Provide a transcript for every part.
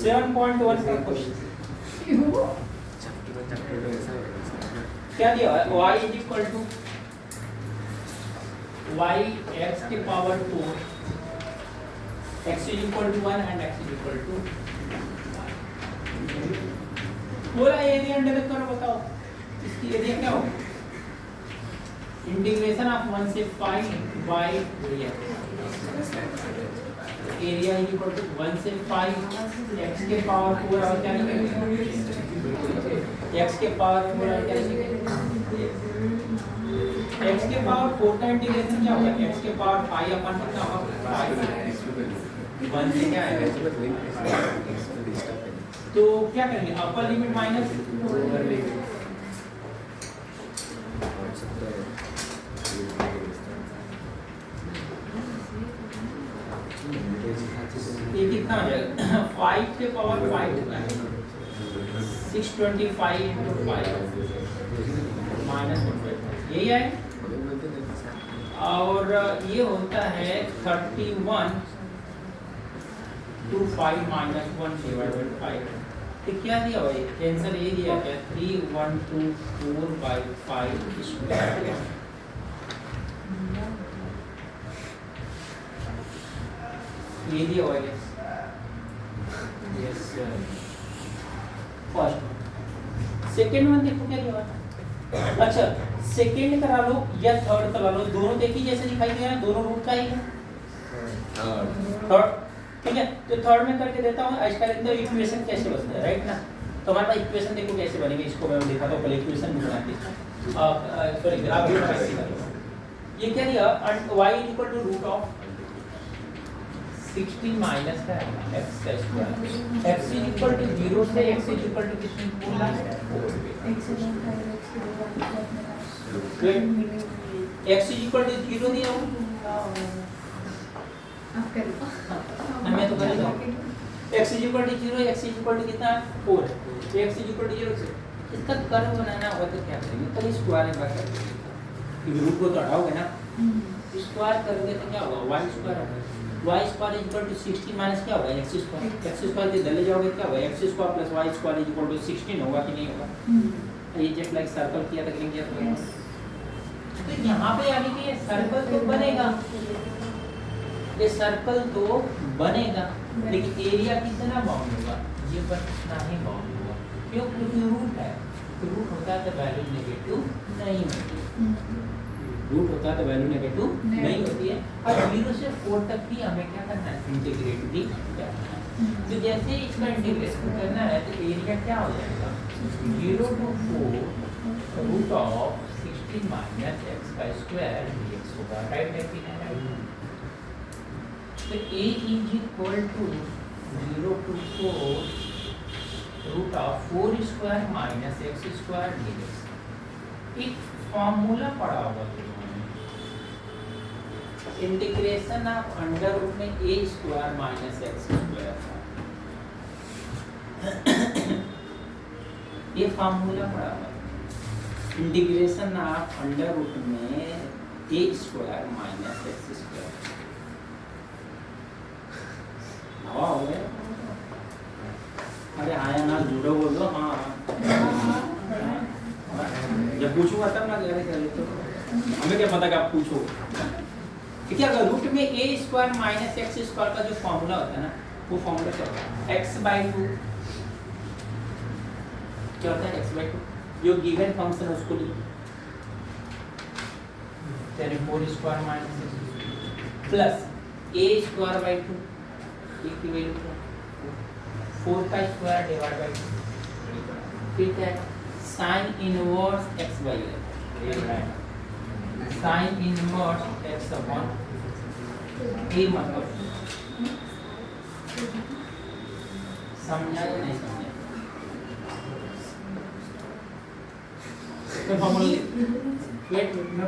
7.1 का क्वेश्चन क्या दिया है? y is equal to y x के power 4 x is equal to 1 and x is equal to बोला एरिया अंडर करो, बताओ इसकी एरिया क्या होगी? इंटीग्रेशन ऑफ 1 से 5 by area is equal to 1 से 5 x के पावर 4 और क्या लिखेंगे? x के पावर 4 और क्या लिखेंगे? x के पावर 4 का इंटीग्रेशन क्या होगा? x के पावर 5 अपन कितना होगा? 1 से क्या आएगा? तो क्या करेंगे? Upper limit minus lower limit. ये कितना हो जाएगा? 5 के पावर 5 कितना है? 625 into 5 माइनस 1, यही है। और ये होता है 31 to 5 minus 1 divided by 5। तो क्या दिया भाई? आंसर ये दिया क्या? 3124 by 5 स्क्वायर। ये दिया हुआ है। Yes sir. First second one देखो क्या दिया हुआ है। अच्छा सेकंड करा लो या थर्ड करा लो, दोनों देखिए जैसे दिखाई दे रहा है, दोनों रूट का ही है। थर्ड ठीक है, तो थर्ड में करके देता हूँ। इसका अंदर इक्वेशन कैसे बनता है, राइट ना? तो हमारे पास इक्वेशन देखो कैसे बनेगी, इसको मैं दिखाता हूँ। पहले इक्वेशन बनाते हैं, सॉरी ग्राफ कैसे करूँगा। ये क्या दिया? y equal to root of 16 minus का x का square. x is equal to 0 से x इज इक्वल टू कितनी बोला? 4। x इज इक्वल टू 0 दिया हूँ, मैं तो करेगा x is equal to 0, x is equal to कितना? 4। तो x इज इक्वल टू 0 से इसका कर्व बनाना होगा तो क्या करेंगे? तो स्क्वायर में बात करेंगे, रूट को तो हटाओगे ना, स्क्वायर करोगे तो क्या होगा? y स्क्वायर होगा। y square is equal to 16 minus क्या होगा? x square. x स्क्वायर के दले जाओगे क्या होगा? x square plus y square is equal to 16 होगा कि नहीं होगा? ये जस्ट लाइक सर्कल किया था, किया तो यहाँ पे यानी कि ये सर्कल तो बनेगा, ये सर्कल तो बनेगा, लेकिन एरिया कितना बाउंड होगा? ये बस इतना ही बाउंड होगा। क्यों? क्योंकि रूट है, तो रूट होता है तो वैल्यू नेगेटिव नहीं होती है। रूट होता है तो वैल्यू नेगेटिव नहीं होती है। और 0 से 4 तक भी हमें क्या करना है? इंटीग्रेट भी करना है। तो जैसे इसका इंटीग्रेशन करना है तो एरिया क्या हो जाएगा? 0 to 4 root of 16 minus x का स्क्वायर dx होगा, राइट है कि नहीं? तो a is equal to 0 to 4 root of 4 square minus x square dx। एक फॉर्मूला पढ़ा होगा इंटीग्रेशन ऑफ अंडर रूट में a square minus x square, ये फॉर्मूला पढ़ा हुआ इंटीग्रेशन ऑफ अंडर रूट में a square minus x square. हवा हो गया? अरे आया ना, जुड़ो बोलो। हाँ जब पूछूंगा तब ना क्या करे, तो हमें क्या पता कि आप पूछो। क्या अगर रूट में a square minus x square का जो फॉर्मूला होता है ना, वो फॉर्मूला क्या होता है? x/2 क्या होता है? x/2 जो गिवन फंक्शन है उसको लिखो, 4 square minus x plus a square by 2 की वैल्यू 4 का स्क्वायर डिवाइड बाय 2, ठीक है? Sine inverse x by sine inverse x upon a, मतलब समझा या नहीं समझा? मैं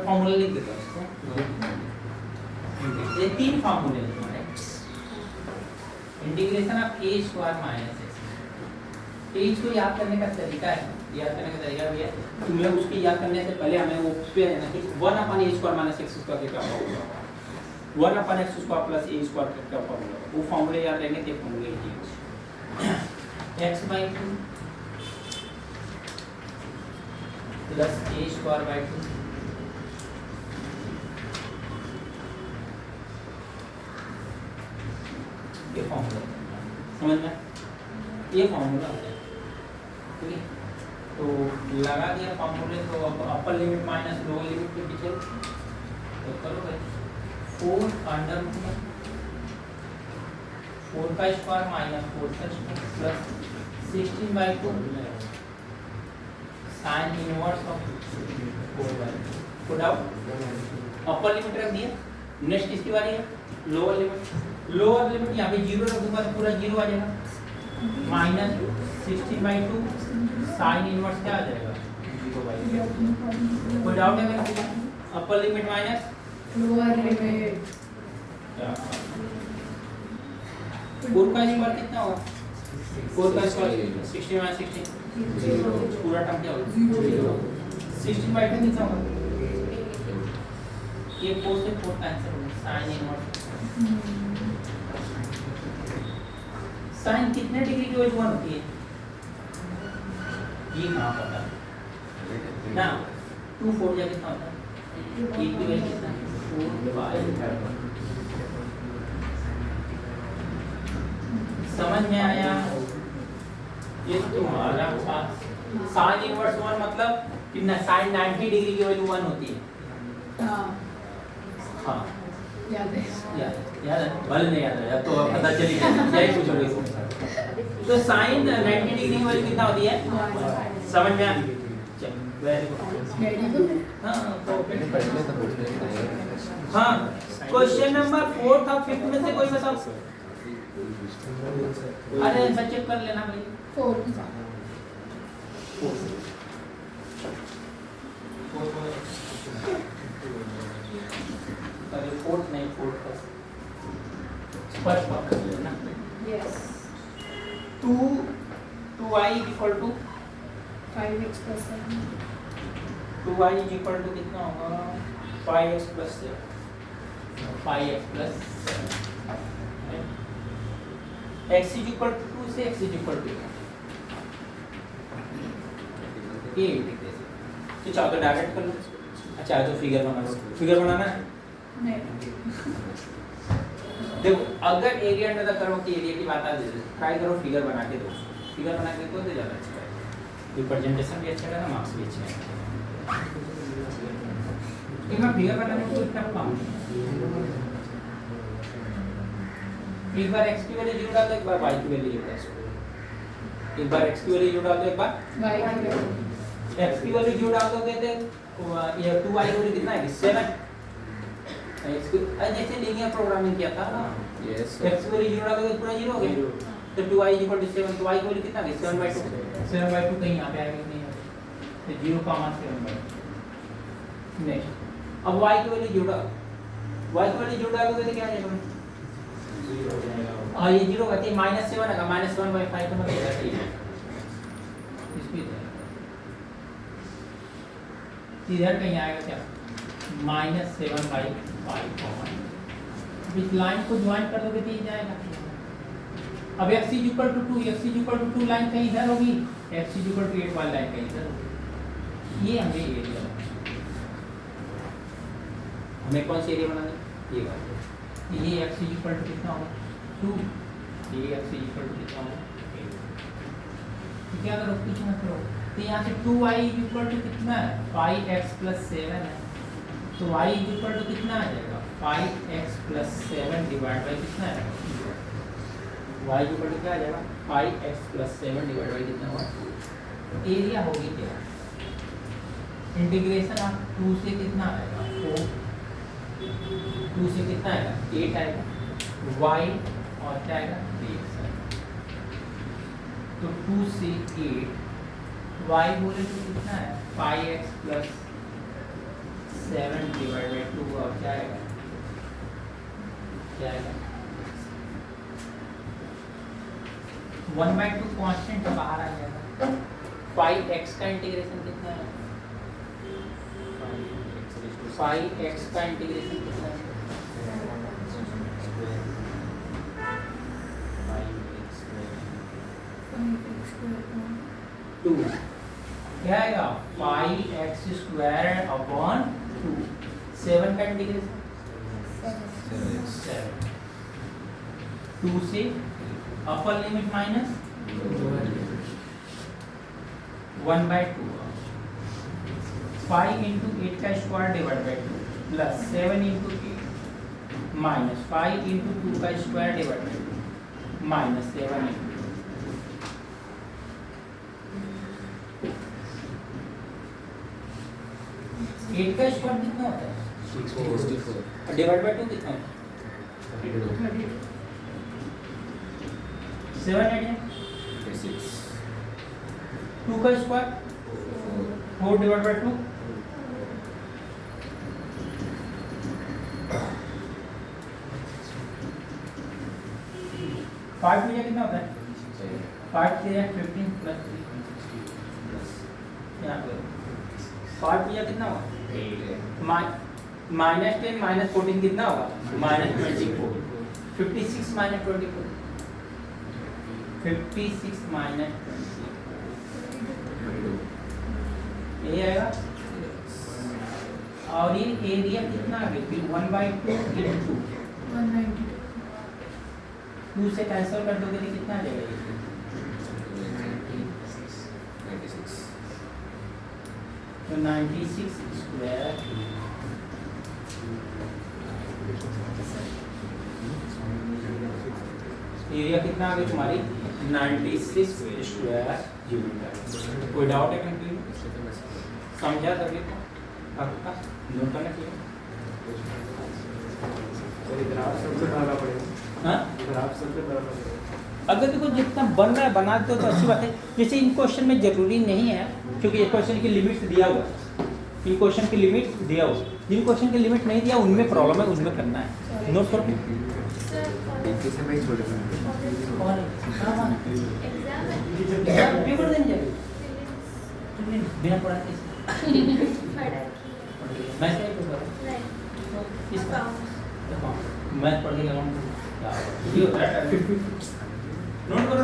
फॉर्मूला लिख देता हूँ। ये 3 फॉर्मूले हैं हमारे। Integration of a square minus x। इसको याद करने का तरीका है, याद करने का तरीका भी है। तुम्हें उसके याद करने से पहले हमें वो पे है ना कि 1/a square minus x square क्या होगा। 1 अपन एक्स स्क्वायर प्लस ए स्क्वायर का फॉर्मूला, वो फॉर्मूले याद रहेंगे तो फॉर्मूले x by 2 plus A square by 2 ये फॉर्मूला समझ में, ये फॉर्मूला होता है, ठीक है। तो लगा दिया फॉर्मूले, तो अब upper limit minus lower limit के पीछे तो करो भाई 4 अंडर 4 का स्क्वायर माइनस 4 का square plus 16 by 2 sine inverse of 4 by 2 put out. Upper limit रख दिया, नेक्स्ट इसकी बारी है लोअर लिमिट। लोअर लिमिट यहाँ पे 0 रख दूंगा तो पूरा 0 आ जाएगा, माइनस 16 बाई 2 साइन इनवर्स क्या आ जाएगा 0 बाई 2। कोई डाउट है मेरा? Upper limit minus lower limit 4 का स्क्वायर कितना होगा? 4 का स्क्वायर 16 माइनस 16 पूरा टर्म क्या होगा 16 बाई 2 कितना होगा? ये 4 से 4 का आंसर होगा साइन इनवर्स। साइन कितने डिग्री की वैल्यू 1 होती है ये कहाँ पता ना? 2 4 जा कितना होता है? 1 की वैल्यू कितना? 4 बाई। समझ में आया? ये तुम्हारा साइन इनवर्स 1 मतलब कितना? साइन 90 डिग्री की वैल्यू 1 होती है। हाँ याद है, याद है, भले नहीं याद है अब तो पता चली गया, यही पूछोगे। तो साइन 90 डिग्री की वैल्यू कितना होती है? समझ में आ? Very good. हाँ, क्वेश्चन नंबर 4 था 5 में से कोई बताओ। अरे बच्चे कर लेना भाई। 4 फोर्थ नहीं, फोर्थ का फर्स्ट पार्ट कर लेना। Yes 2y equal to 5x plus 7 2y equal to कितना होगा? 5x plus 5x plus x is equal to 2 से x इज इक्वल टू 8। तो चाहो तो डायरेक्ट कर लो, अच्छा तो फिगर बना लो। फिगर बनाना है? नहीं, देखो अगर एरिया अंडर द कर्व की एरिया की बात आ जाए, ट्राई करो फिगर बना के दो। फिगर बना के दो तो ज़्यादा अच्छा है, रिप्रेजेंटेशन भी अच्छा रहेगा, मार्क्स भी अच्छे आएंगे। एक बार फिगर बनाने में कोई टफ काम नहीं। एक बार x की वैल्यू 0 डाल दो, एक बार y की वैल्यू 0 डाल दो। एक बार x की वैल्यू 0 डाल दो, एक बार y की वैल्यू। x की वैल्यू 0 डाल दोगे तो ये 2y की वैल्यू कितना है? 7। जैसे लीनियर प्रोग्रामिंग किया था ना, यस x की वैल्यू 0 डालोगे पूरा 0 हो गया, तो 2y 7। तो y की वैल्यू कितना है? 7/2। 7/2 कहीं यहाँ पे आएगा कि नहीं आएगा? तो 0 का मान 7/2। नेक्स्ट अब y की वैल्यू 0 डालो, y की वैल्यू 0 डालोगे तो क्या आ जाएगा? 0 हो जाएगा। हाँ ये 0 होती है, -7 आएगा, -1/5 तो मतलब ऐसे ही है। इसकी इधर कहीं आएगा क्या? -7/5 इस लाइन को ज्वाइन कर दोगे तो ये जाएगा। अब x is equal to 2, x is equal to 2 line कहीं इधर होगी, x इज इक्वल टू 8 वाली लाइन कहीं इधर होगी। ये हमें एरिया हमें कौन सी एरिया बनाना है? ये वाला। ये x इज इक्वल टू कितना होगा? 2। ये x इज इक्वल टू कितना होगा? 8। तो क्या करो, कुछ मत करो, तो यहाँ से 2y इज इक्वल टू कितना है? 5x प्लस 7 है, तो y इज इक्वल टू कितना आ जाएगा? 5x प्लस 7 डिवाइड बाई कितना है? y इक्वल टू क्या आ जाएगा? 5x प्लस 7 डिवाइड बाई कितना होगा? एरिया होगी क्या? इंटीग्रेशन ऑफ 2 से कितना आएगा? 4। 2 से कितना आएगा? 8 आएगा, y और क्या आएगा? 3x आएगा। तो 2 से 8 y बोले तो कितना है? 5x प्लस 7 डिवाइड बाई 2 और क्या आएगा? क्या आएगा? 1/2 कांस्टेंट बाहर आ जाएगा। 5x का इंटीग्रेशन कितना है? 5x का इंटीग्रेशन कितना है? 2 क्या आएगा 5x² अपॉन 2 7 का इंटीग्रेशन 7 2 से अपर लिमिट माइनस 1/2 5 into 8 का square divide by 2 plus 7 into 8 minus 5 into 2 का square divide by 2 minus 7 into 8 का स्क्वायर कितना होता है 64 डिवाइड बाई 2 कितना होता है 7 8 2 का स्क्वायर 4 डिवाइड बाई 2 5 में कितना होता है 5 3 15 प्लस 3 यहाँ पे 5 में कितना होगा माइनस 10 माइनस 14 कितना होगा माइनस 24 56 माइनस 24 56 माइनस 20 ये आएगा और ये एरिया कितना आ गया फिर 1/2 into 192 2 से कैंसिल कर दोगे तो कितना आ जाएगा ये 96 तो 96 स्क्वायर एरिया कितना आ गया तुम्हारी 96 स्क्वायर यूनिट कोई डाउट है कंफ्यूजन समझा सके तो आपका नोट करना चाहिए हाँ अगर देखो जितना बन रहा है बना दो तो अच्छी बात है जैसे इन क्वेश्चन में जरूरी नहीं है क्योंकि ये क्वेश्चन की लिमिट्स दिया हुआ है इन क्वेश्चन की लिमिट्स दिया हुआ है जिन क्वेश्चन की लिमिट नहीं दिया उनमें प्रॉब्लम है उनमें करना है नोट करो और पेपर देने जाओ बिना पढ़ा के मैं से पेपर इसका मैं पढ़ के लगाऊं ये होता है नोट करो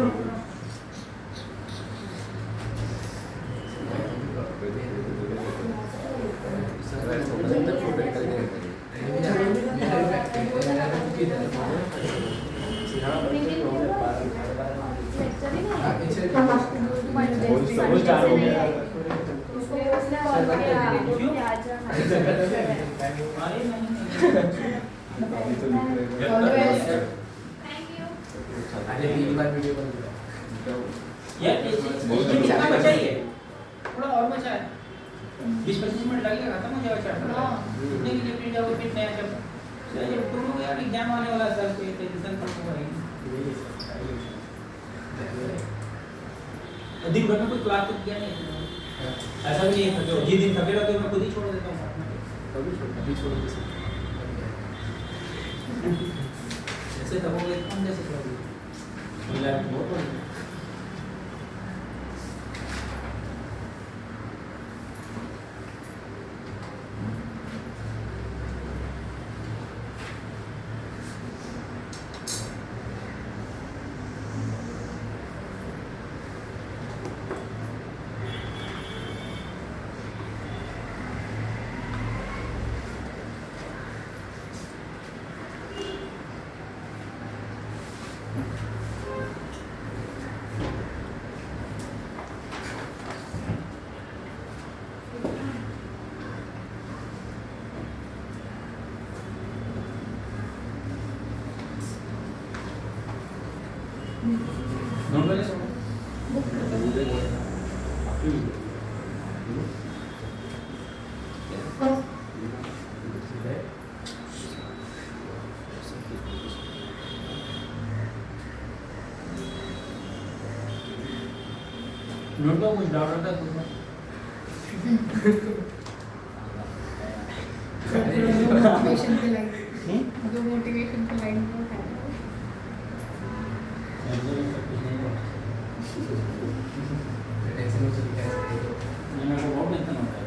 यार कितना बचा ही है थोड़ा और बचा है 20-25 मिनट लगेगा खत्म हो जाएगा चैप्टर उतने के लिए फिर जाओ फिर नया चैप्टर जब तुम लोग यार एग्जाम आने वाला है सर कोई टेंशन तो नहीं दिन भर में कोई क्लास तो किया नहीं ऐसा भी नहीं है जो जिस दिन थकेगा तो मैं खुद ही छोड़ देता हूँ ऐसे थकोगे कौन जैसे छोड़ोगे बहुत नोट कर ले नोट का कुछ डाउट रहता है तुम्हें मोटिवेशन की लाइन जो मोटिवेशन की लाइन वो है मेरे को बहुत टेंशन होता है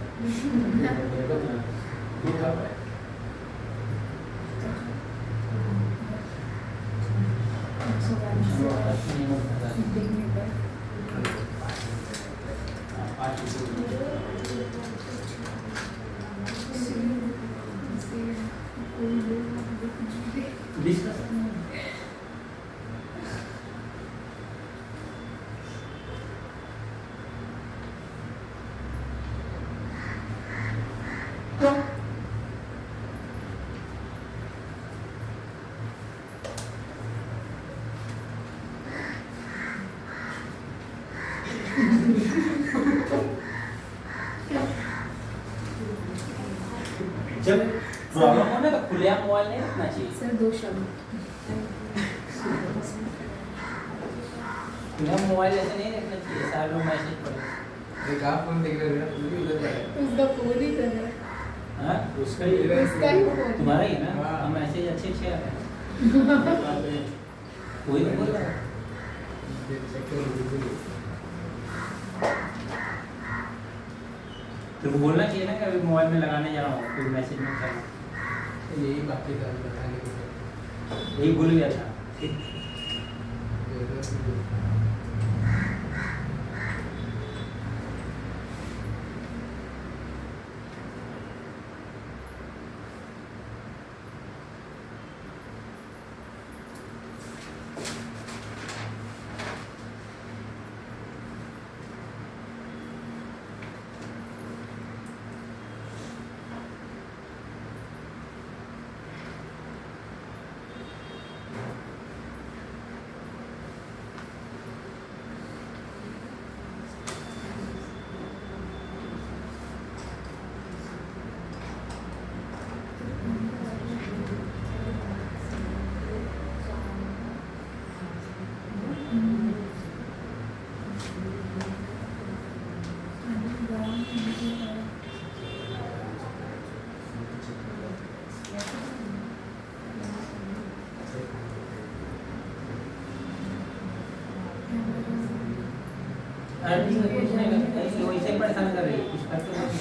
देखने पर डिस्कस जब प्रॉब्लम हो ना तो खुलेआम मोबाइल नहीं रखना चाहिए। सर 2 शब्द खुलेआम मोबाइल ऐसे नहीं रखना चाहिए, सारे लोग मैसेज पढ़े। एक आप फोन देख रहे हो पूरी उधर पर है। उसका फोन ही कर रहा है। हाँ उसका ही उसका ही फोन तुम्हारा ही है ना। हाँ। हम मैसेज अच्छे अच्छे आ रहे हैं। वही तो बोल रहा है। तुमको बोलना चाहिए ना कि अभी मोबाइल में लगाने जा रहा हूँ, कोई मैसेज मत करना। यही बातें कर बताने के यही भूल गया था। वैसे परेशान कर रही है, कुछ करते नहीं।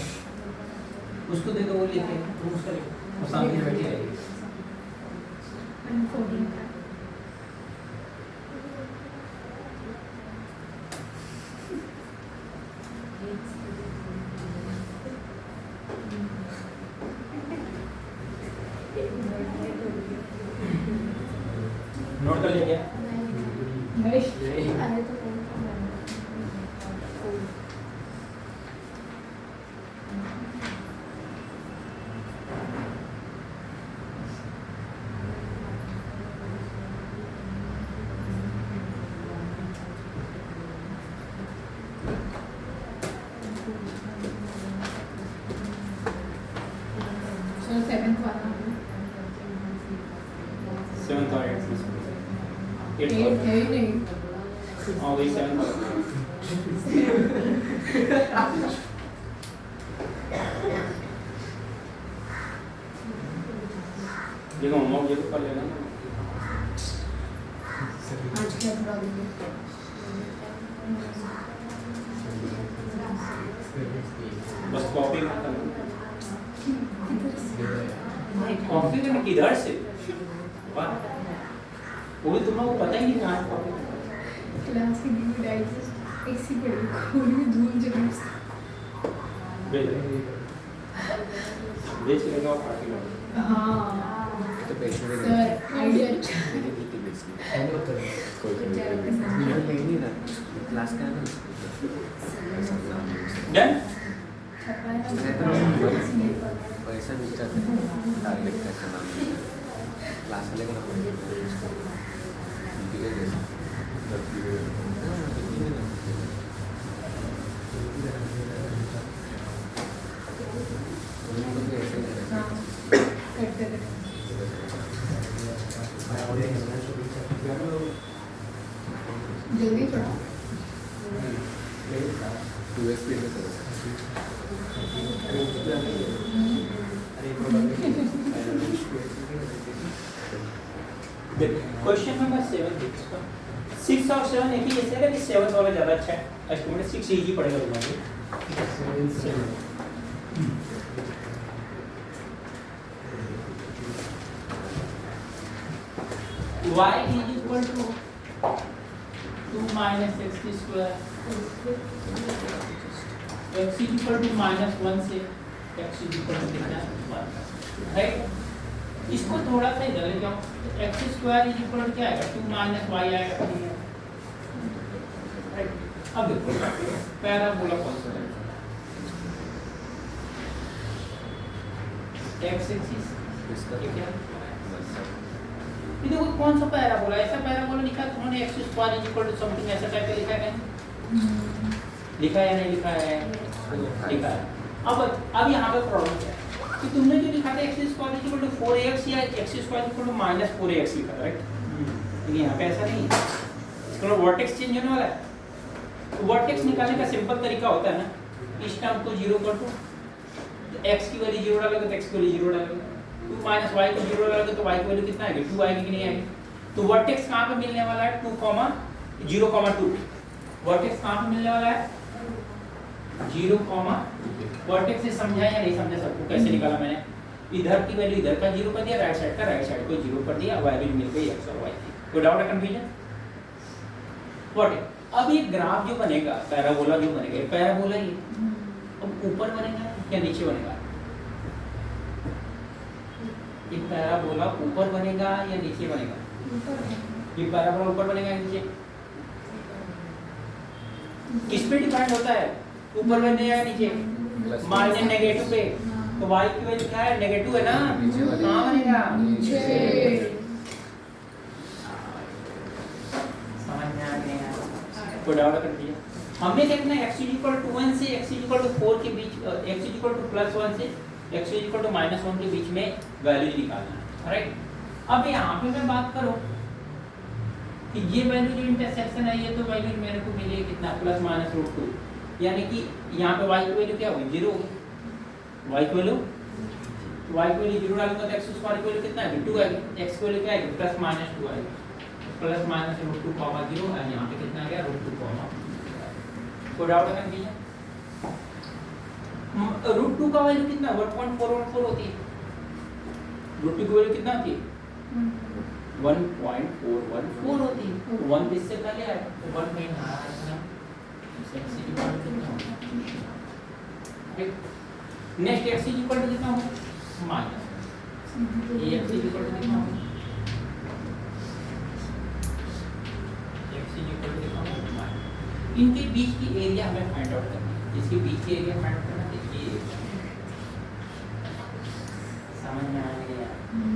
उसको दे दो, वो लिखे, तुम उसका लिखो, वो सामने बैठी रहेगी। नोट कर लिया क्या? अरे तो फोन सर 7th वाला 7th और 8th 8 है ही नहीं। हाँ वही 7th। देखो मम्मा ये तो कर लेना। आज क्या थोड़ा भी बस कॉपी मत करना। कॉपी करना किधर से? वाह, वो भी तुम लोगों को पता ही नहीं कहाँ कॉपी। क्लास की वीडियो डाइजेस्ट ऐसी पड़ी खून में धूल जमी। भेज भेज के लगाओ पार्टी में। हाँ तो पैसे में सर आइडिया अच्छा मेरी नीति बेचनी हैंडल कर कोई कुछ ज़्यादा पसंद नहीं। नहीं ना क्लास का है ना डन। पैसा नहीं चाहते टारगेट कैसा नाम क्लास वाले का नाम हाँ करते करते जल्दी थोड़ा 2x स्पीड में करो क्वेश्चन नंबर 7 देखो। 6 और 7 एक ही जैसे है, लेकिन 7 वाला ज़्यादा अच्छा है। एस्टिमेट 6 इजी पड़ेगा तुम्हारे। y is equal to 2 minus x square x is equal to -1 से x इज इक्वल टू कितना 1, राइट। इसको थोड़ा सा इधर ले जाओ, x square is equal to क्या आएगा 2 माइनस y आएगा, राइट। अब देखो पैराबोला कौन सा है, x एक्सिस, इसका ठीक है। बस ये देखो कौन सा पैराबोला, ऐसा पैराबोला लिखा है उन्होंने x square is equal to something ऐसा टाइप का लिखा है क्या? लिखा है या नहीं लिखा है? लिखा है। अब यहाँ पे प्रॉब्लम क्या है कि तुमने जो लिखा था x square is equal to 4ax या x square equal to -4ax लिखा था, राइट। लेकिन यहाँ पे ऐसा नहीं है, इसका वर्टेक्स चेंज होने वाला है। तो वर्टेक्स निकालने का सिंपल तरीका होता है ना, इस टर्म को 0 कर दो, x की वैल्यू 0 डालोगे तो x की वैल्यू 0 डालोगे, 2 माइनस y को 0 डालोगे तो y की वैल्यू कितना आएगी 2 आएगी कि नहीं आएगी। तो वर्टेक्स कहाँ पे मिलने वाला है 2, 0, 2। वर्टेक्स कहाँ पे मिलने वाला है 0, वर्टेक्स से समझा या नहीं समझा, सबको कैसे निकाला मैंने, इधर की वैल्यू इधर का 0 कर दिया, राइट साइड का राइट साइड को 0 कर दिया, वैल्यू मिल गई x और y की। कोई डाउट है, कंफ्यूजन? व्हाट अब ये ग्राफ जो बनेगा, पैराबोला जो बनेगा, ये पैराबोला ही अब ऊपर बनेगा या नीचे बनेगा? ये पैराबोला ऊपर बनेगा या नीचे बनेगा? ये पैराबोला ऊपर बनेगा या नीचे? किस पे डिपेंड होता है, ऊपर बने या नीचे? मान लीजिए नेगेटिव पे, तो y की वैल्यू क्या है, नेगेटिव है ना, कहाँ बनेगा? समझ में आ गया? कोई डाउट कर दिया? हमने देखना है x इक्वल टू 1 से x इक्वल टू 4 के बीच, x इक्वल टू +1 से x इक्वल टू -1 के बीच में वैल्यू निकालना है, राइट। अब यहाँ पे मैं बात करूँ कि ये वैल्यू जो इंटरसेक्शन है, ये तो वैल्यू मेरे को मिले कितना ±√2, यानी कि यहाँ पे y की वैल्यू क्या होगी 0 होगी, y की वैल्यू 0 डालूंगा तो x स्क्वायर की वैल्यू कितना है 2 आएगी, x की वैल्यू क्या आएगी +-2 आएगी, ±√2, 0 और यहाँ पे कितना आ गया √2, कोई डाउट है कंफ्यूजन? √2 का वैल्यू कितना 1.414 होती है, √2 की वैल्यू कितना होती है 1.414 होती है, 1 किससे पहले आए तो 1 में आ रहा है, नेक्स्ट x इक्वल टू कितना होगा माइनस, ये x इक्वल टू कितना होगा, x इक्वल टू कितना होगा माइनस। इनके बीच की एरिया हमें फाइंड आउट करनी है, इसके बीच की एरिया फाइंड आउट करना है, ये समझ में आ गया?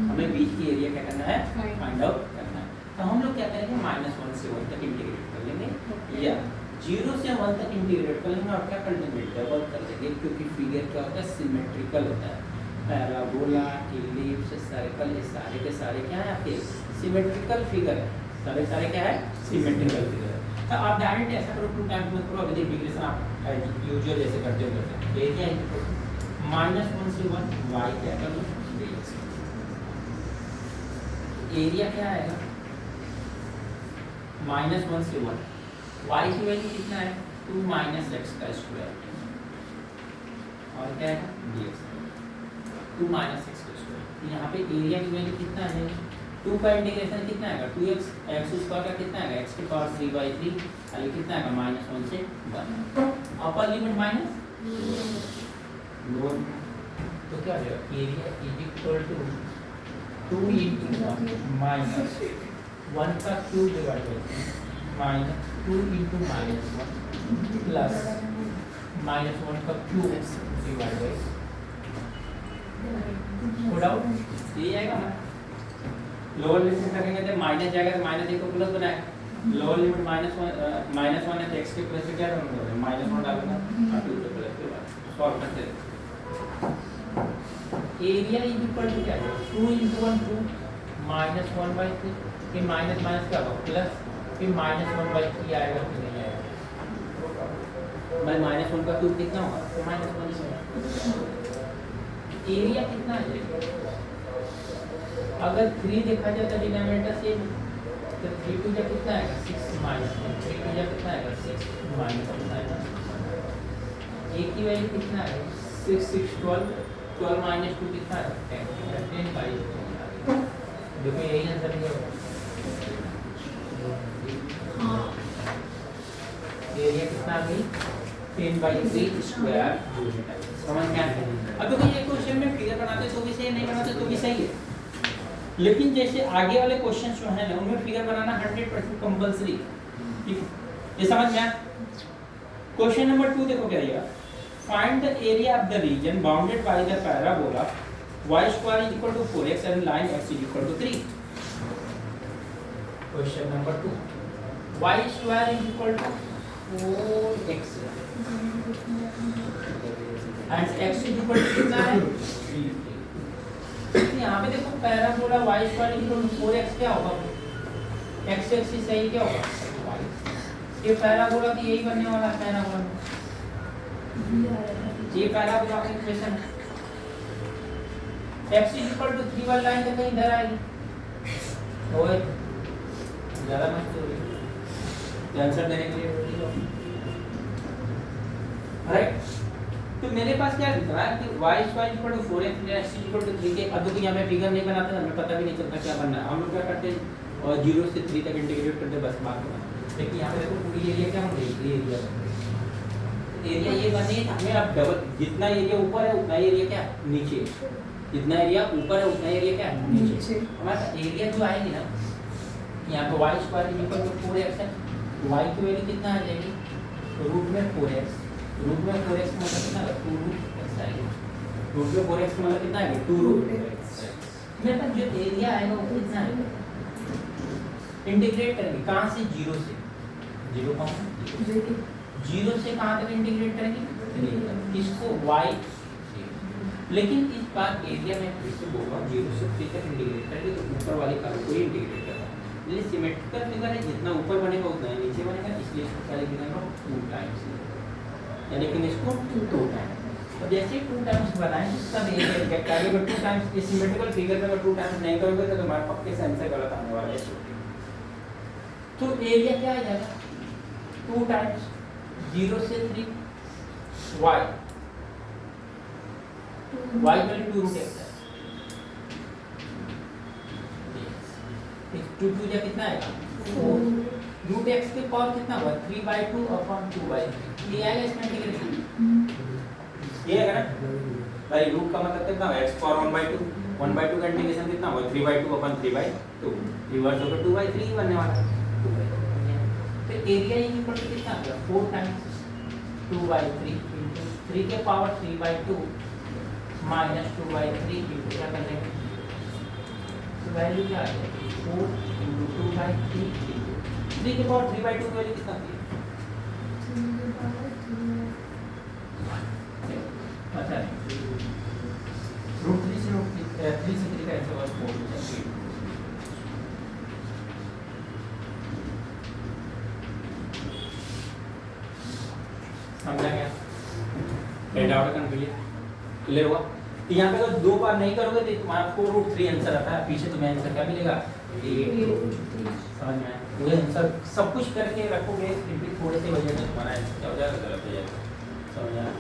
हमें बीच की एरिया क्या करना है फाइंड आउट करना है। तो हम लोग क्या करेंगे -1 से 1 तक इंटीग्रेट कर लेंगे या 0 से 1 तक इंटीग्रेट कर लेंगे और क्या कर लेंगे डबल कर लेंगे, क्योंकि फिगर क्या होता है सिमेट्रिकल होता है, पैराबोला इलिप्स सर्कल ये सारे के सारे क्या है आपके सिमेट्रिकल फिगर है, सारे सारे क्या है सिमेट्रिकल फिगर है। तो आप डायरेक्ट ऐसा करो 2 टाइम्स मत करो, अभी इंटीग्रेशन आप यूजुअल जैसे करते हो एरिया -1 से 1 y क्या कर लो dx, एरिया क्या आएगा -1 से 1, y की वैल्यू कितना है 2 माइनस x का स्क्वायर और क्या है dx 2 माइनस x का स्क्वायर। यहाँ पे एरिया की वैल्यू कितना है 2 का इंटीग्रेशन कितना आएगा 2x, x स्क्वायर का कितना आएगा x की पावर 3/3 यानी कितना आएगा -1 से 1, अपर लिमिट माइनस लोअर, तो क्या हो जाएगा area is equal to 2 × 1 minus 1 का क्यूब डिवाइड बाय -2 × -1 प्लस -1 का cube divide by, code out ये आएगा ना, लोअर लिमिट करेंगे तो माइनस जाएगा तो -1 को प्लस बनाएगा, लोअर लिमिट -1 है तो x के प्लस से क्या होगा -1 डालूंगा और 2 के प्लस के बाद सॉल्व करते हैं। एरिया इज इक्वल टू क्या है 2 × 1 2 -1/3, फिर माइनस माइनस क्या होगा प्लस, फिर -1/3 आएगा कि नहीं आएगा, भाई -1 का क्यूब कितना होगा तो -1 होगा। एरिया कितना है अगर 3 देखा जाए तो डिनोमिनेटर से तो 3 2 जा कितना आएगा 6 -1, 3 2 जा कितना आएगा 6 -1 आएगा, a की वैल्यू कितना है 6 6 12, 12 - 2 कितना है 10, 10/2 देखो यही आंसर है। एरिया कितना आ गई 10/3 स्क्वायर यूनिट। समझ में आया? अब देखो ये क्वेश्चन में फिगर बनाते तो भी सही, नहीं बनाते तो भी सही है, लेकिन जैसे आगे वाले क्वेश्चन जो है ना उनमें फिगर बनाना 100% कंपलसरी है। ठीक है, ये समझ में आया? क्वेश्चन नंबर 2 देखो क्या दिया, find the area of the reason bounded by the parabola y² = 4x and line x = 3। Question number 2, y² = 4x and x = कितना है 3। यहाँ पे देखो पैराबोला y² = 4x क्या होगा, x एक्सिस सही क्या होगा y। ये पैराबोला तो यही बनने वाला है, पैराबोला ये पैराबोला का इक्वेशन है। x = 3 वाली लाइन तो कहीं इधर आएगी, ओए ज्यादा मत करो आंसर देने के लिए, राइट। तो मेरे पास क्या दिख रहा है कि y² = 4x x = 3 के। अब तो यहाँ मैं फिगर नहीं बनाता, हमें पता भी नहीं चलता क्या बनना है, हम लोग क्या करते हैं और 0 से 3 तक इंटीग्रेट करते बस बात खत्म। लेकिन यहाँ पे देखो पूरी एरिया क्या बन रही है, एरिया ये बन रही है, हमें अब डबल जितना एरिया ऊपर है उतना एरिया क्या नीचे, जितना एरिया ऊपर है उतना एरिया क्या नीचे। हमारा एरिया जो आएगी ना यहाँ पे y² = 4x है, y की वैल्यू कितना आ जाएगी रूट में 4x, रूट में 4x का मतलब कितना है 2x आएगा, रूट में 4x का मतलब कितना आएगा 2x। मेरे पास जो एरिया आएगा वो कितना आएगा, इंटीग्रेट करेंगे कहाँ से 0 से 0 से कहाँ तक इंटीग्रेट करेंगे इसको y। लेकिन इस बार एरिया में फिर से बोल रहा हूँ 0 से 3 तक इंटीग्रेट करेंगे तो ऊपर वाले कर्व को ही इंटीग्रेट करना है। ये सिमेट्रिकल फिगर है, जितना ऊपर बनेगा उतना ही नीचे बनेगा, इसलिए इसको क्या लिखेंगे 2 टाइम्स, या लिखेंगे इसको 2 टाइम्स। और जैसे 2 टाइम्स बनाएं तब एरिया क्या करेगा 2 टाइम्स। ये सिमेट्रिकल फिगर में अगर 2 टाइम्स नहीं करोगे तो तुम्हारे पक्के से आंसर गलत आने वाला है। तो एरिया क्या आ जाएगा 2 टाइम्स 0 से 3 y, y value 2 root x है, 2 2 या कितना आएगा 4 रूट x के पावर कितना हुआ 3/2/2/3 ये आएगा इसमें इंटीग्रेशन, ये है ना भाई। रूट का मतलब कितना है x पावर 1/2, 1/2 का इंटीग्रेशन कितना हुआ 3/2/3/2, रिवर्स होकर 2/3 बनने वाला है। तो एरिया इक्वल टू कितना आ गया 4 टाइम्स 2/3 into 3 के पावर 3/2 माइनस 2/3 into क्या कर लेंगे तो वैल्यू क्या आ जाएगी 4 into 2/3 3 के पावर 3/2 की वैल्यू कितना थी पता नहीं √3 से √3 से 3 का आंसर was 4 हो जाएगा। समझा गया? डाउट कंप्लीट क्लियर हुआ? तो यहाँ पे अगर 2 बार नहीं करोगे तो तुम्हारा 4 √3 आंसर आता है, पीछे तुम्हें आंसर क्या मिलेगा 8। समझ में आया? वो आंसर सब कुछ करके रखोगे फिर भी थोड़े से वजह से तुम्हारा आंसर क्या हो जाएगा गलत हो जाएगा। समझ में आया?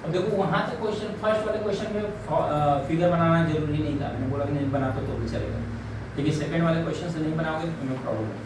अब देखो वहां तक क्वेश्चन फर्स्ट वाले क्वेश्चन में फिगर बनाना जरूरी नहीं था, मैंने बोला कि नहीं बनाते तो भी चलेगा, लेकिन सेकंड वाले क्वेश्चन से नहीं बनाओगे तो नो प्रॉब्लम है।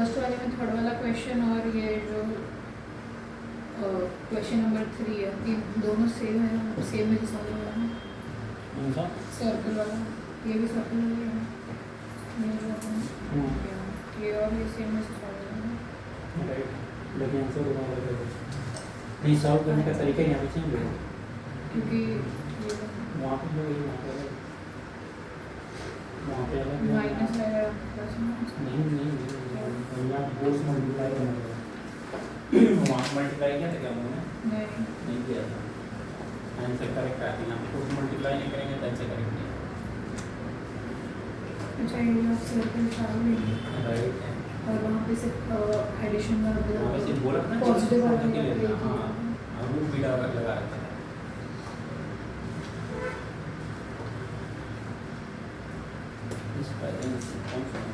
फर्स्ट वाले में थर्ड वाला क्वेश्चन और ये जो क्वेश्चन नंबर 3 है, तीन दोनों सेम है, सेम में सॉल्व हुआ है। कौन सा? सर्कल वाला, ये भी सर्कल वाला है, ये जो ये और ये सेम में सॉल्व हुआ है। राइट, लेकिन आंसर दोनों अलग है। नहीं, सॉल्व करने का तरीका यहाँ पे चेंज होगा, क्योंकि वहाँ पे जो है वहाँ पे अलग है। माइनस आएगा प्लस माइनस। नहीं यहाँ फोर्स मल्टीप्लाई करना पड़ेगा। वहाँ मल्टीप्लाई किया था क्या उन्होंने? नहीं किया था। आंसर करेक्ट आती है, यहाँ फोर्स मल्टीप्लाई नहीं करेंगे तो आंसर करेक्ट नहीं अच्छा, ये आप सर्कल चालू लेंगे राइट है। और वहाँ पे सिर्फ एडिशन का वैसे बोला था ना पॉजिटिव हाँ, वाला वो बीड़ा लगा रखा था। इस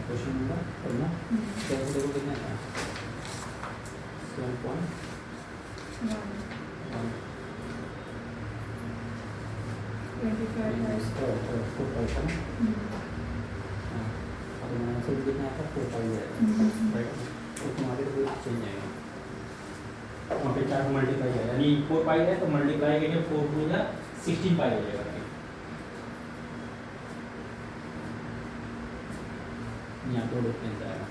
क्वेश्चन नंबर पढ़ना कैसे देखो कितना था 7.1 25 अब आंसर कितना आता 4 पाई है राइट। तो तुम्हारे को चेंज आएगा, वहाँ पे 4 मल्टीप्लाई है, यानी 4 पाई है तो मल्टीप्लाई करके 4 टू जा 16 पाई हो जाएगा। यहाँ तो डिफरेंस आएगा।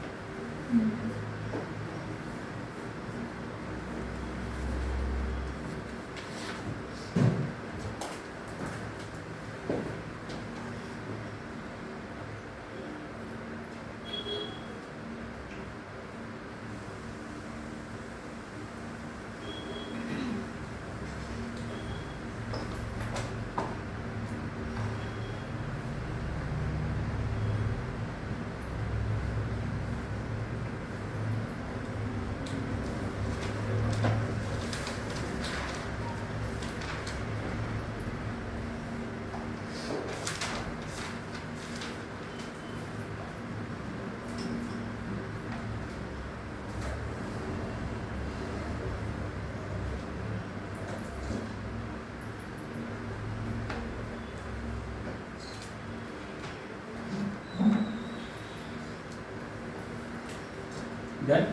डन।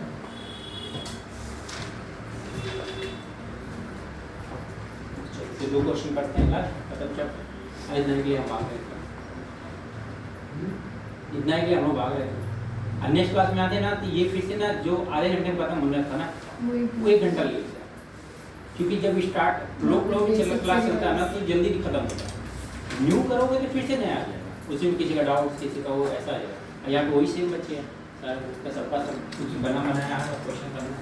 ये दो क्वेश्चन करते हैं लास्ट खत्म चैप्टर। इतना के लिए हम भाग रहे थे, इतना के लिए हम लोग भाग रहे थे। नेक्स्ट क्लास में आते ना तो ये फिर से ना जो आधे घंटे में खत्म होना था ना वो 1 घंटा ले लेता है, क्योंकि जब स्टार्ट लोग क्लास चलता है ना तो जल्दी खत्म होता है। न्यू करोगे तो फिर से नया आ जाएगा, उसमें किसी का डाउट किसी का वो ऐसा आ जाएगा। यहाँ पे वही सेम बच्चे हैं, उसका सबका सब कुछ बना बनाया क्वेश्चन करना।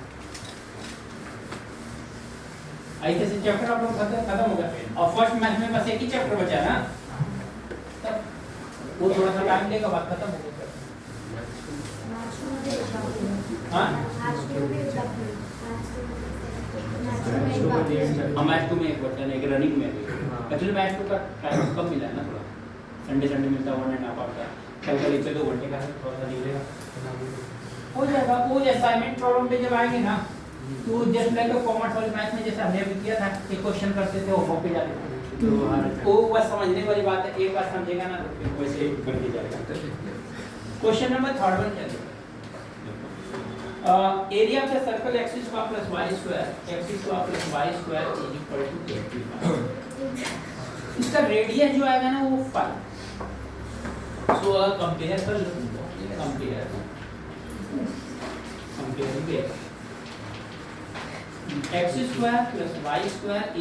ऐसे से चैप्टर आप लोग खत्म हो गया और फर्स्ट मैथ में बस एक ही चैप्टर बचा ना, तब वो थोड़ा सा टाइम लेगा, बात खत्म हो गया। हाँ मैच 2 में एक बचा है, एक रनिंग में एक्चुअली मैच 2 का टाइम कम मिला है ना, थोड़ा संडे मिलता है 1.5 आवर का। कल का लेक्चर 2 घंटे का है, थोड़ा सा निकलेगा हो जाएगा। वो असाइनमेंट प्रॉब्लम पे जब आएंगे ना तो जस्ट लाइक कॉमर्स वाले मैथ में जैसे हमने अभी किया था कि क्वेश्चन करते थे वो पे जाते थे, तो वो बस समझने वाली बात है, एक बार समझेगा ना तो फिर वैसे कर दिया जाएगा। क्वेश्चन नंबर 3 क्या है? Area of the circle x² + y² = 85। इसका रेडियस जो आएगा ना वो 5। सो कंपेयर कर लो, कंपेयर x² + y² =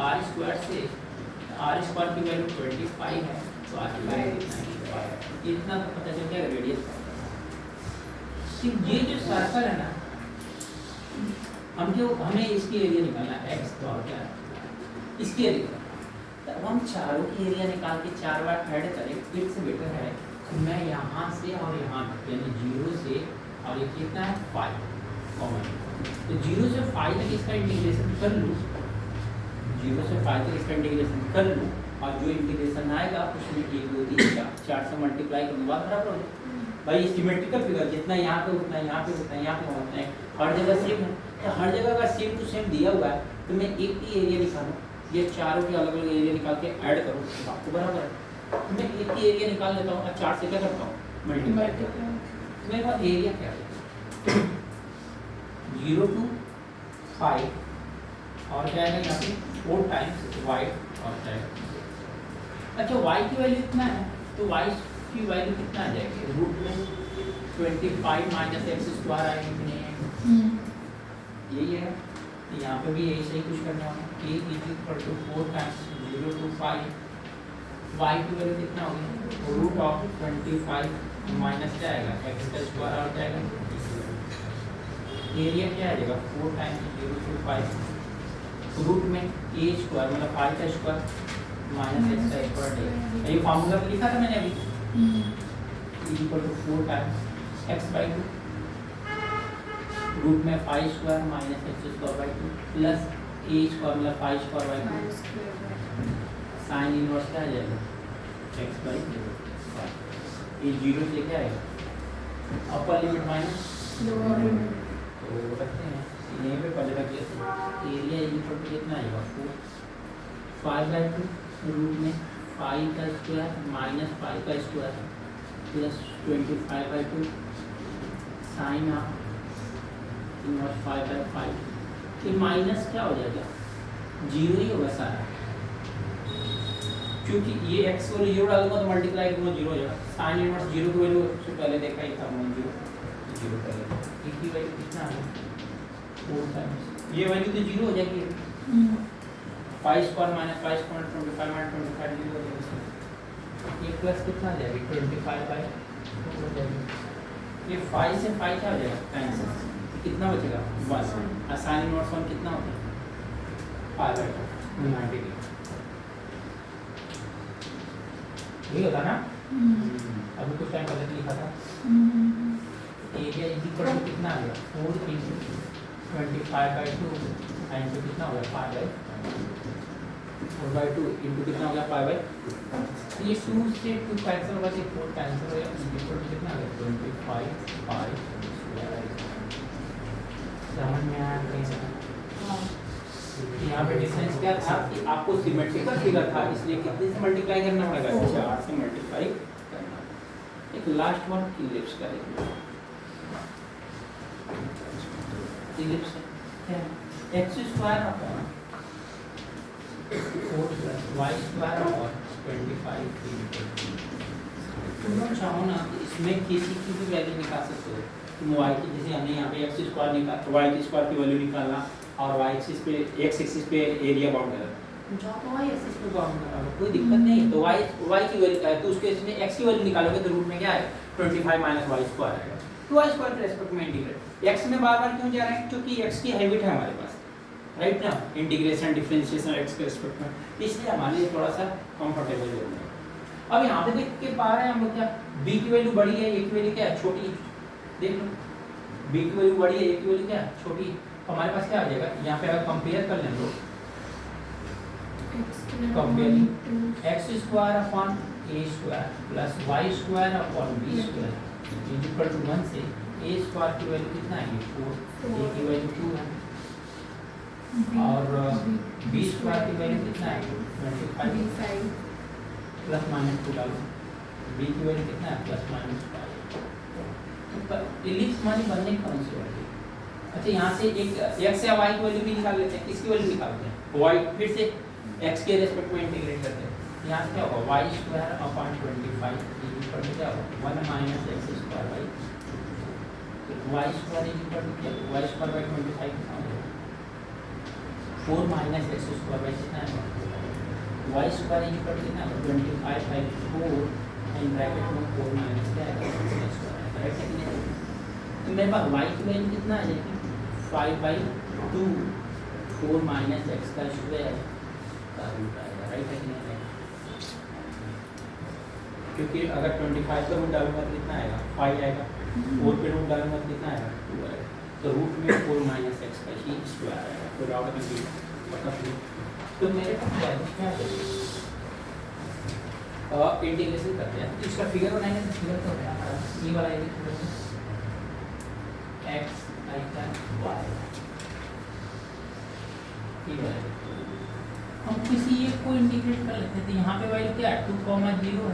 r² से r² की वैल्यू 25 है तो r² इतना तो पता चल गया रेडियस। ये जो सर्कल है ना, हमें इसकी एरिया निकालना है, x तो क्या है इसकी एरिया, तो हम चारों की एरिया निकाल के 4 बार ऐड करें, इससे बेटर है तो मैं यहाँ से और यहाँ यानी 0 से और ये कितना है 5 कॉमन, तो 0 से 5 तक इसका इंटीग्रेशन कर लूँ, 0 से 5 तक इसका इंटीग्रेशन कर लूँ और जो इंटीग्रेशन आएगा उसमें 1 2 3 4 से मल्टीप्लाई करने के बाद बराबर हो जाए। भाई सिमेट्रिकल फिगर जितना यहाँ पे उतना यहाँ पे उतना यहाँ पे उतना है, हर जगह सेम है, तो हर जगह का सेम टू सेम दिया हुआ है तो मैं एक ही एरिया निकालूँ, ये चारों के अलग अलग एरिया निकाल के ऐड करूँ तो आपको बराबर है। तो मैं एक ही एरिया निकाल लेता हूँ और 4 से क्या करता हूँ मल्टीप्लाई, मेरे पास एरिया क्या है 0 to 5 और क्या आएगा यहाँ पे 4 टाइम्स y और जाएगा। अच्छा y की वैल्यू कितना है, तो y की वैल्यू कितना आ जाएगी, रूट में 25 माइनस एक्स स्क्वायर आएगी कि नहीं आएगी, यही है। तो यहाँ पे भी यही सही कुछ करने वाला a is equal to 4 times 0 to 5 y की वैल्यू कितना होगी, रूट ऑफ 25 माइनस क्या आएगा एक्स का स्क्वायर और जाएगा, एरिया क्या आ जाएगा 4 टाइम्स 0 to 5 रूट में a स्क्वायर मतलब 5 का स्क्वायर माइनस एक्स का स्क्वायर है। ये फार्मूला में लिखा था मैंने अभी, equal to 4 times x by 2 root में 5 square minus x square by 2 plus a square मतलब 5 स्क्वायर बाई 2 साइन इनवर्स क्या आ जाएगा एक्स बाई 0, ये 0 से क्या आएगा upper limit minus lower limit, तो रखते हैं यहीं पे पहले रख लेते हैं, एरिया इक्वल टू कितना आएगा 4 5 बाई 2 रूट में 5 का स्क्वायर माइनस 5 का square plus 25 by 2 sine of inverse 5 by 5, ये माइनस क्या हो जाएगा 0 ही होगा सारा, क्योंकि ये x को 0 डालूंगा तो मल्टीप्लाई करूंगा 0 हो जाएगा, साइन इनवर्स 0 की वैल्यू से पहले देखा ही था 0 पहले, की वैल्यू कितना है 4 टाइम्स, ये वैल्यू तो 0 हो जाएगी, 5 स्क्वायर माइनस 5 स्क्वायर 25 माइनस 25 0 हो जाएगा, ये प्लस कितना आ जाएगा 25 बाई 2 हो जाएगी, ये 5 से 5 क्या हो जाएगा कैंसिल, कितना बचेगा 1, साइन इनवर्स 1 कितना होता है 5 बाई 2 90 डिग्री, यही होता ना। अभी कुछ टाइम पहले लिखा था एरिया इज इक्वल टू कितना आ गया 4 इंटू 25 बाई 2 इंटू कितना हो गया 5 बाई 4 बाई 2 इंटू कितना हो गया 5 बाई, ये 2 से 2 कैंसिल होगा, ये 4 कैंसिल हो गया, इज इक्वल टू कितना आ गया 25 बाई समझ में आया कहीं से। यहाँ पे डिफरेंस क्या था कि आपको सिमेट्रिकल फिगर था इसलिए कितने से मल्टीप्लाई करना पड़ेगा 4 से मल्टीप्लाई करना। एक लास्ट वन इलिप्स करेंगे, इलिप्स क्या है x square upon 4 plus y square upon 25 तुम लोग चाहो ना तो इसमें किसी की भी वैल्यू निकाल सकते हो, तुम वाई की जैसे हमने यहाँ पे एक्स स्क्वायर निकाल वाई की स्क्वायर की वैल्यू निकालना और वाई एक्सिस पे एक्स एक्सिस पे एरिया बाउंड करना, तुम चाहो तो वाई एक्सिस पे बाउंड करा लो कोई दिक्कत नहीं है, तो वाई की वैल्यू तो उसके इसमें एक्स की वैल्यू निकालोगे तो रूट में क्या है 25 माइनस वाई स्क्वायर आएगा, तो वाई स्क्वायर के रेस्पेक्ट में इंटीग्रेट एक्स में बार-बार क्यों जा रहे हैं क्योंकि एक्स की हैबिट है हमारे पास राइट ना, इंटीग्रेशन डिफरेंशिएशन एक्स के रेस्पेक्ट में, इसलिए हमारे लिए थोड़ा सा कंफर्टेबल हो गया। अब यहाँ पे देख के पा रहे हैं हम लोग क्या b की वैल्यू बड़ी है, a की वैल्यू क्या है छोटी, देख लो b की वैल्यू बड़ी है, a की वैल्यू क्या है छोटी, तो हमारे पास क्या आ जाएगा यहाँ पे अगर कंपेयर कर लें तो comparing x square upon a square plus y square upon b square is equal to 1 से a स्क्वायर की वैल्यू कितना आएगी 4, a की वैल्यू 2 है और b स्क्वायर की वैल्यू कितना आएगी 25 प्लस माइनस 2 डालो, b की वैल्यू कितना है प्लस माइनस 5, इलिप्स हमारी बनने कौन सी वाली। अच्छा यहाँ से एक x या y की वैल्यू भी निकाल लेते हैं, इसकी वैल्यू निकालते हैं y फिर से x के रेस्पेक्ट में इंटीग्रेट करते हैं, यहाँ से क्या होगा y square upon 25 equal to क्या होगा 1 minus x square by y square equal to क्या y स्क्वायर बाई 25 कितना हो जाएगा 4 माइनस एक्स स्क्वायर बाई कितना है y स्क्वायर इक्वल टू कितना है 25 बाई 4 इन ब्रैकेट में 4 माइनस क्या है x स्क्वायर राइट है कि नहीं, तो मेरे पास y की वैल्यू कितना आ जाएगी 5 बाई 2 4 माइनस एक्स का स्क्वायर का रूट आएगा राइट है कि नहीं, क्योंकि अगर 25 का रूट डालूंगा तो कितना आएगा 5 आएगा, 4 पे रूट डालूंगा तो कितना आएगा 2 आएगा, तो रूट में 4 माइनस एक्स का ही स्क्वायर आएगा, तो डाउट में भी मतलब तो मेरे पास क्या चाहिए इंटीग्रेशन करते हैं, तो इसका फिगर बनाएंगे तो फिगर तो है हमारा ये वाला है x आइकन y ये वाला हम किसी एक को इंटीग्रेट कर लेते हैं, तो यहाँ पे वैल्यू क्या है 2, 0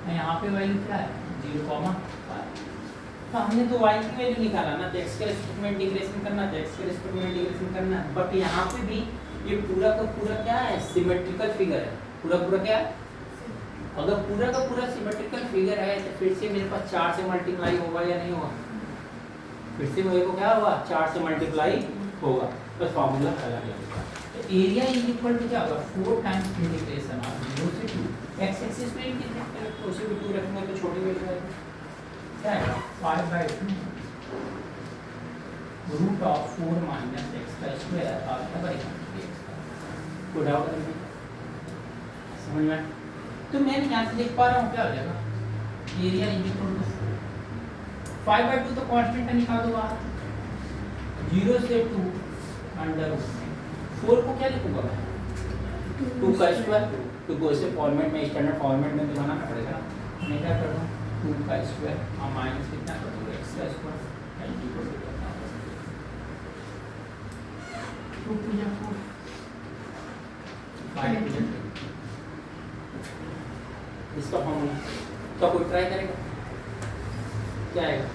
है, यहाँ पे वैल्यू क्या है 0, 5 तो हमने तो y की वैल्यू निकाला ना, तो x के रिस्पेक्ट में इंटीग्रेशन करना था, x के रिस्पेक्ट में इंटीग्रेशन करना है। बट यहाँ पे भी ये पूरा का पूरा क्या है, सिमेट्रिकल फिगर है। पूरा पूरा क्या है, अगर पूरा का पूरा सिमेट्रिकल फिगर है तो फिर से मेरे पास 4 से मल्टीप्लाई होगा या नहीं होगा, फिर से मेरे को क्या होगा 4 से मल्टीप्लाई होगा, बस फार्मूला अलग लगेगा। तो एरिया इज इक्वल टू क्या होगा 4 टाइम्स इंटीग्रेशन ऑफ 0 से 2 x एक्सिस पे इंटीग्रेट तो उसे भी 2 रखूंगा तो छोटी वैल्यू आएगी, क्या है 5/2 रूट ऑफ 4 माइनस x का स्क्वायर और डबल x का कोड आउट करना समझ में। तो मैं यहाँ से देख पा रहा हूँ क्या हो जाएगा, एरिया इज इक्वल टू 5/2 तो कांस्टेंट है, निकाल दो बाहर 0 से 2 अंडर 4 को क्या लिखूंगा मैं 2 का स्क्वायर, तो को इसे फॉर्मेट में स्टैंडर्ड फॉर्मेट में तो बनाना पड़ेगा। मैं क्या कर रहा हूँ 2 का स्क्वायर और माइनस कितना कर दूँगा x का स्क्वायर इक्वल टू कितना होगा 2 2 या 4 5 2 इसका फॉर्मूला तो कोई ट्राई करेगा क्या आएगा,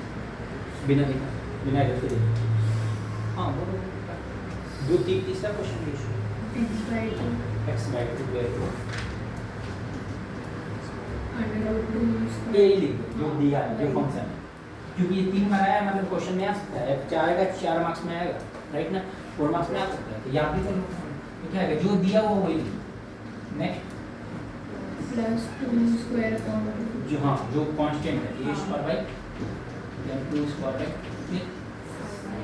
बिना देखा बिना देखे हाँ बोलो जो तीसरा क्वेश्चन x/2 ये ही लिख दो जो दिया है जो फंक्शन है, क्योंकि ये 3 बार आया मतलब क्वेश्चन में आ सकता है, 4 आएगा 4 मार्क्स में आएगा राइट ना, 4 मार्क्स में आ सकता है, तो याद भी कर लो तो क्या आएगा जो दिया वो वही नेक्स्ट प्लस 2 स्क्वायर अपॉन जो हाँ जो कांस्टेंट है ये square by then 2 square by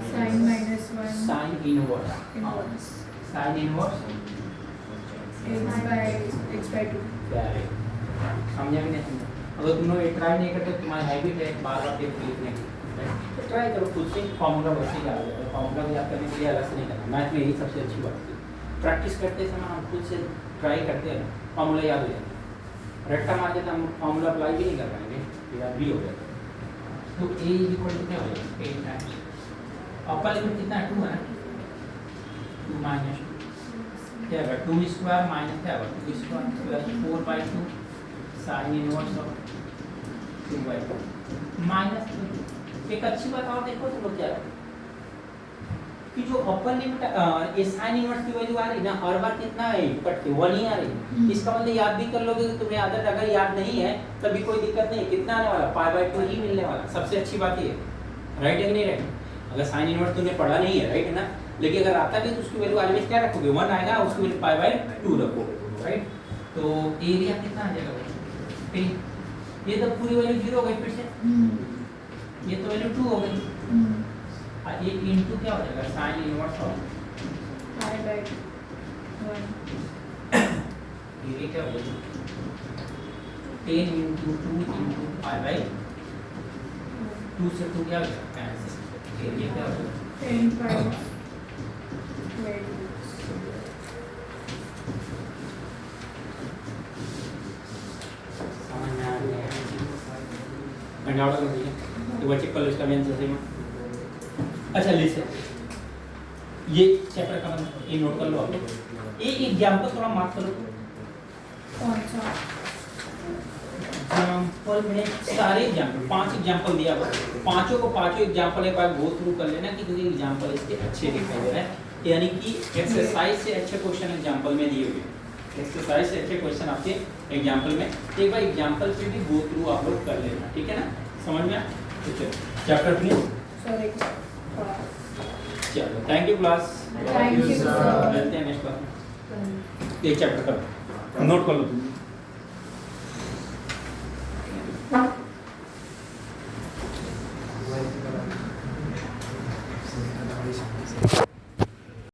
sin minus 1 sin inverse inverse sin inverse x/2 direct समझा भी नहीं समझा। अगर तुम लोग ये ट्राई नहीं करते तुम्हारी हैबिट है बार बार देख लिखने की, तो ट्राई करो खुद से, फार्मूला वैसे ही याद हो जाएगा। फार्मूला याद करने के लिए अलग से नहीं करना, मैथ में यही सबसे अच्छी बात है, प्रैक्टिस करते समय हम खुद से ट्राई करते हैं फार्मूला याद हो जाता है, रट्टा मार के तो हम फार्मूला अप्लाई भी नहीं कर पाएंगे, याद भी हो जाएगा। तो a इक्वल टू क्या हो जाएगा 8 टाइम्स अपर लिमिट कितना है 2 है ना, 2 माइनस क्या होगा 2 स्क्वायर माइनस क्या होगा 2 square plus 4/2 sine inverse of 2/2 minus. एक अच्छी बात और देखो तुम लोग क्या है कि जो अपर लिमिट ये साइन इनवर्स की वैल्यू आ रही ना हर बार कितना है कट के 1 ही आ रही, इसका मतलब याद भी कर लोगे तो तुम्हें आदत अगर याद नहीं है तभी कोई दिक्कत नहीं, कितना आने वाला π/2 ही मिलने वाला, सबसे अच्छी बात ये राइट है कि नहीं राइट। अगर साइन इनवर्स तुमने पढ़ा नहीं है राइट है ना, लेकिन अगर आता भी तो उसकी वैल्यू ऑलवेज क्या रखोगे 1 आएगा, उसकी वैल्यू π/2 रखोगे राइट। तो एरिया कितना आ जाएगा भाई, ये तो पूरी वैल्यू 0 हो गई, फिर से ये तो वैल्यू 2 हो गई, ये इनटू क्या हो जाएगा साइन इनवर्स ऑफ π/1 ये क्या हो जाएगा 10 × 2 × π/2 से 2 क्या हो जाएगा कैंसिल, ये क्या हो जाएगा 10 समझ में आ गया कंडाउट कर दिया तो बच्चे कल इसका आंसर सही में। अच्छा लिसन ये चैप्टर का मतलब ये नोट कर लो आप, एक एग्जांपल थोड़ा मार्क करो, कौन सा एग्जांपल में सारे एग्जांपल 5 एग्जांपल दिया हुआ, पांचों को पांचों एग्जांपल एक बार गो थ्रू कर लेना कि क्योंकि एग्जांपल इसके अच्छे दिखाई दे रहे हैं, यानी कि एक्सरसाइज से अच्छे क्वेश्चन एग्जांपल में दिए हुए, एक्सरसाइज से अच्छे क्वेश्चन आपके एग्जांपल में, एक बार एग्जांपल से भी गो थ्रू आप लोग कर लेना, ठीक है ना, समझ में आया। तो चैप्टर प्लीज सॉरी चलो thank you class, thank you sir, मिलते हैं नेक्स्ट क्लास। एक चैप्टर करो नोट कर लो तुम।